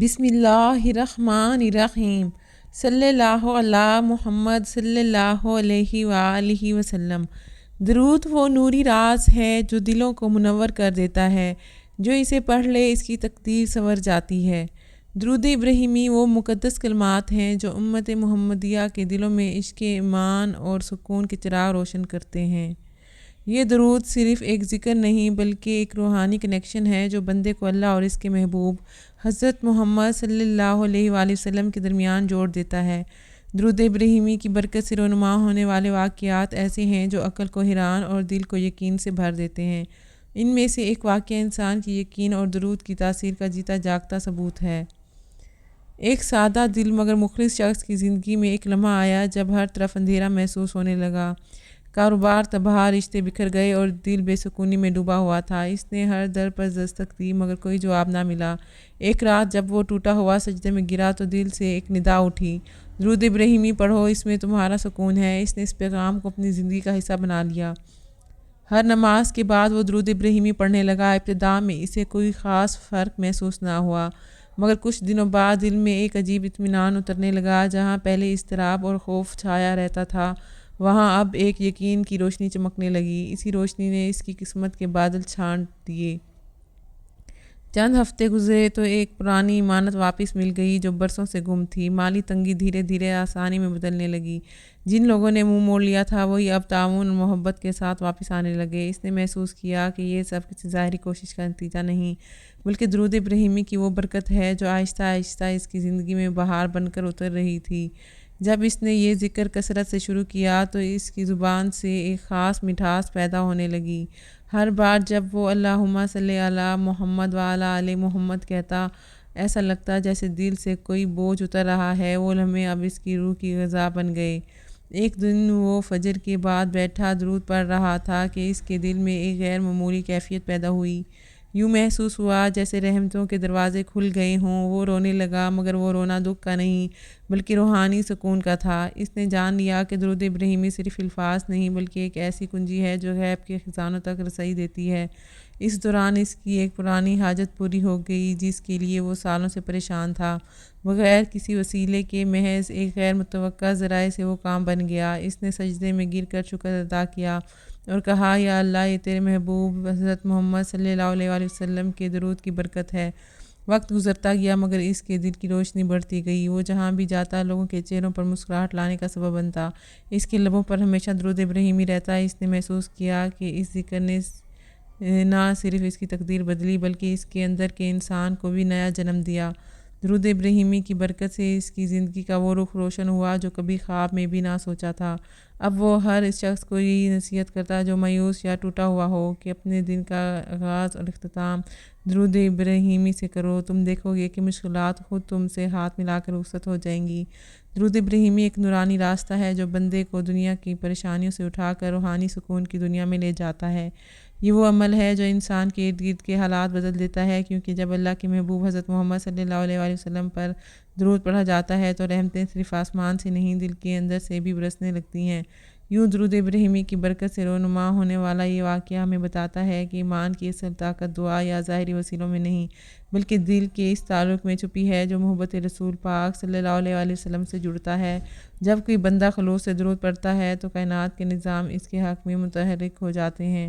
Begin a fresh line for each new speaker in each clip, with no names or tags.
بسم اللہ الرحمن الرحیم صلی اللہ علی محمد صلی اللہ علیہ وآلہ وسلم۔ درود وہ نوری راز ہے جو دلوں کو منور کر دیتا ہے، جو اسے پڑھ لے اس کی تقدیر سنور جاتی ہے۔ درود ابراہیمی وہ مقدس کلمات ہیں جو امت محمدیہ کے دلوں میں عشق ایمان اور سکون کے چراغ روشن کرتے ہیں۔ یہ درود صرف ایک ذکر نہیں بلکہ ایک روحانی کنیکشن ہے جو بندے کو اللہ اور اس کے محبوب حضرت محمد صلی اللہ علیہ وآلہ وسلم کے درمیان جوڑ دیتا ہے۔ درود ابراہیمی کی برکت سے رونما ہونے والے واقعات ایسے ہیں جو عقل کو حیران اور دل کو یقین سے بھر دیتے ہیں۔ ان میں سے ایک واقعہ انسان کی یقین اور درود کی تاثیر کا جیتا جاگتا ثبوت ہے۔ ایک سادہ دل مگر مخلص شخص کی زندگی میں ایک لمحہ آیا جب ہر طرف اندھیرا محسوس ہونے لگا۔ کاروبار تباہ، رشتے بکھر گئے اور دل بے سکونی میں ڈوبا ہوا تھا۔ اس نے ہر در پر دستک دی مگر کوئی جواب نہ ملا۔ ایک رات جب وہ ٹوٹا ہوا سجدے میں گرا تو دل سے ایک ندا اٹھی، درود ابراہیمی پڑھو، اس میں تمہارا سکون ہے۔ اس نے اس پیغام کو اپنی زندگی کا حصہ بنا لیا۔ ہر نماز کے بعد وہ درود ابراہیمی پڑھنے لگا۔ ابتدا میں اسے کوئی خاص فرق محسوس نہ ہوا مگر کچھ دنوں بعد دل میں ایک عجیب اطمینان اترنے لگا۔ جہاں پہلے اضطراب اور خوف چھایا رہتا تھا وہاں اب ایک یقین کی روشنی چمکنے لگی۔ اسی روشنی نے اس کی قسمت کے بادل چھانٹ دیے۔ چند ہفتے گزرے تو ایک پرانی امانت واپس مل گئی جو برسوں سے گم تھی۔ مالی تنگی دھیرے دھیرے آسانی میں بدلنے لگی۔ جن لوگوں نے منہ موڑ لیا تھا وہی اب تعاون اور محبت کے ساتھ واپس آنے لگے۔ اس نے محسوس کیا کہ یہ سب کسی ظاہری کوشش کا نتیجہ نہیں بلکہ درود ابراہیمی کی وہ برکت ہے جو آہستہ آہستہ اس کی زندگی میں بہار بن کر اتر رہی تھی۔ جب اس نے یہ ذکر کثرت سے شروع کیا تو اس کی زبان سے ایک خاص مٹھاس پیدا ہونے لگی۔ ہر بار جب وہ اللہم صلی علی محمد وعلی آل محمد کہتا ایسا لگتا جیسے دل سے کوئی بوجھ اتر رہا ہے۔ وہ لمحے اب اس کی روح کی غذا بن گئے۔ ایک دن وہ فجر کے بعد بیٹھا درود پڑھ رہا تھا کہ اس کے دل میں ایک غیر معمولی کیفیت پیدا ہوئی۔ یوں محسوس ہوا جیسے رحمتوں کے دروازے کھل گئے ہوں۔ وہ رونے لگا مگر وہ رونا دکھ کا نہیں بلکہ روحانی سکون کا تھا۔ اس نے جان لیا کہ درود ابراہیمی صرف الفاظ نہیں بلکہ ایک ایسی کنجی ہے جو غیب کے خزانوں تک رسائی دیتی ہے۔ اس دوران اس کی ایک پرانی حاجت پوری ہو گئی جس کے لیے وہ سالوں سے پریشان تھا۔ بغیر کسی وسیلے کے محض ایک غیر متوقع ذرائع سے وہ کام بن گیا۔ اس نے سجدے میں گر کر شکر ادا کیا اور کہا یا اللہ یہ تیرے محبوب حضرت محمد صلی اللہ علیہ وآلہ وسلم کے درود کی برکت ہے۔ وقت گزرتا گیا مگر اس کے دل کی روشنی بڑھتی گئی۔ وہ جہاں بھی جاتا لوگوں کے چہروں پر مسکراہٹ لانے کا سبب بنتا۔ اس کے لبوں پر ہمیشہ درود ابراہیمی رہتا۔ اس نے محسوس کیا کہ اس ذکر نے نہ صرف اس کی تقدیر بدلی بلکہ اس کے اندر کے انسان کو بھی نیا جنم دیا۔ درود ابراہیمی کی برکت سے اس کی زندگی کا وہ رخ روشن ہوا جو کبھی خواب میں بھی نہ سوچا تھا۔ اب وہ ہر اس شخص کو یہی نصیحت کرتا جو مایوس یا ٹوٹا ہوا ہو کہ اپنے دن کا آغاز اور اختتام درود ابراہیمی سے کرو۔ تم دیکھو گے کہ مشکلات خود تم سے ہاتھ ملا کر رخصت ہو جائیں گی۔ درود ابراہیمی ایک نورانی راستہ ہے جو بندے کو دنیا کی پریشانیوں سے اٹھا کر روحانی سکون کی دنیا میں لے جاتا ہے۔ یہ وہ عمل ہے جو انسان کے ارد گرد کے حالات بدل دیتا ہے کیونکہ جب اللہ کے محبوب حضرت محمد صلی اللہ علیہ وآلہ وسلم پر درود پڑھا جاتا ہے تو رحمتیں صرف آسمان سے نہیں دل کے اندر سے بھی برسنے لگتی ہیں۔ یوں درود ابراہیمی کی برکت سے رونما ہونے والا یہ واقعہ ہمیں بتاتا ہے کہ ایمان کی اصل طاقت دعا یا ظاہری وسیلوں میں نہیں بلکہ دل کے اس تعلق میں چھپی ہے جو محبت رسول پاک صلی اللہ علیہ وآلہ وسلم سے جڑتا ہے۔ جب کوئی بندہ خلوص سے درود پڑھتا ہے تو کائنات کے نظام اس کے حق میں متحرک ہو جاتے ہیں۔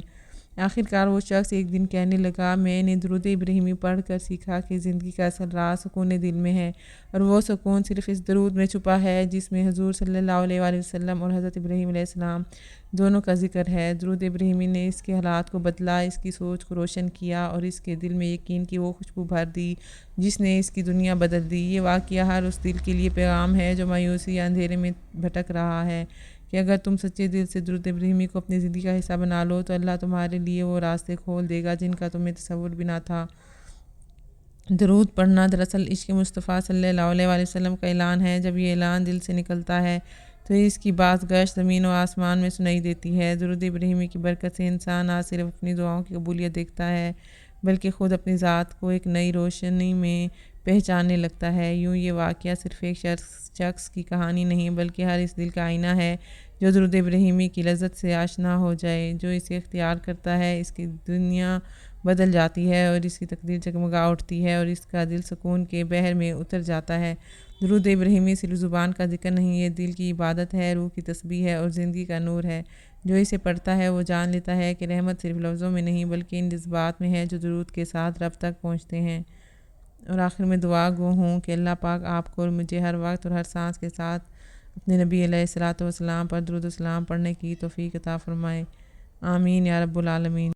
آخرکار وہ شخص ایک دن کہنے لگا میں نے درود ابراہیمی پڑھ کر سیکھا کہ زندگی کا اصل راز سکون دل میں ہے اور وہ سکون صرف اس درود میں چھپا ہے جس میں حضور صلی اللہ علیہ وآلہ وسلم اور حضرت ابراہیم علیہ السلام دونوں کا ذکر ہے۔ درود ابراہیمی نے اس کے حالات کو بدلا، اس کی سوچ کو روشن کیا اور اس کے دل میں یقین کی وہ خوشبو بھر دی جس نے اس کی دنیا بدل دی۔ یہ واقعہ ہر اس دل کے لیے پیغام ہے جو مایوسی یا اندھیرے میں بھٹک رہا ہے کہ اگر تم سچے دل سے درود ابراہیمی کو اپنی زندگی کا حصہ بنا لو تو اللہ تمہارے لیے وہ راستے کھول دے گا جن کا تمہیں تصور بھی نہ تھا۔ درود پڑھنا دراصل عشق مصطفیٰ صلی اللہ علیہ وآلہ وسلم کا اعلان ہے۔ جب یہ اعلان دل سے نکلتا ہے تو اس کی باز گشت زمین و آسمان میں سنائی دیتی ہے۔ درود ابراہیمی کی برکت سے انسان نہ صرف اپنی دعاؤں کی قبولیت دیکھتا ہے بلکہ خود اپنی ذات کو ایک نئی روشنی میں پہچاننے لگتا ہے۔ یوں یہ واقعہ صرف ایک شخص کی کہانی نہیں بلکہ ہر اس دل کا آئینہ ہے جو درود ابراہیمی کی لذت سے آشنا ہو جائے۔ جو اسے اختیار کرتا ہے اس کی دنیا بدل جاتی ہے اور اس کی تقدیر جگمگا اٹھتی ہے اور اس کا دل سکون کے بحر میں اتر جاتا ہے۔ درود ابراہیمی صرف زبان کا ذکر نہیں، یہ دل کی عبادت ہے، روح کی تسبیح ہے اور زندگی کا نور ہے۔ جو اسے پڑھتا ہے وہ جان لیتا ہے کہ رحمت صرف لفظوں میں نہیں بلکہ ان جذبات میں ہے جو درود کے ساتھ رب تک پہنچتے ہیں۔ اور آخر میں دعا گو ہوں کہ اللہ پاک آپ کو اور مجھے ہر وقت اور ہر سانس کے ساتھ اپنے نبی علیہ الصلوۃ والسلام پر درود و سلام پڑھنے کی توفیق عطا فرمائے۔ آمین یا رب العالمین۔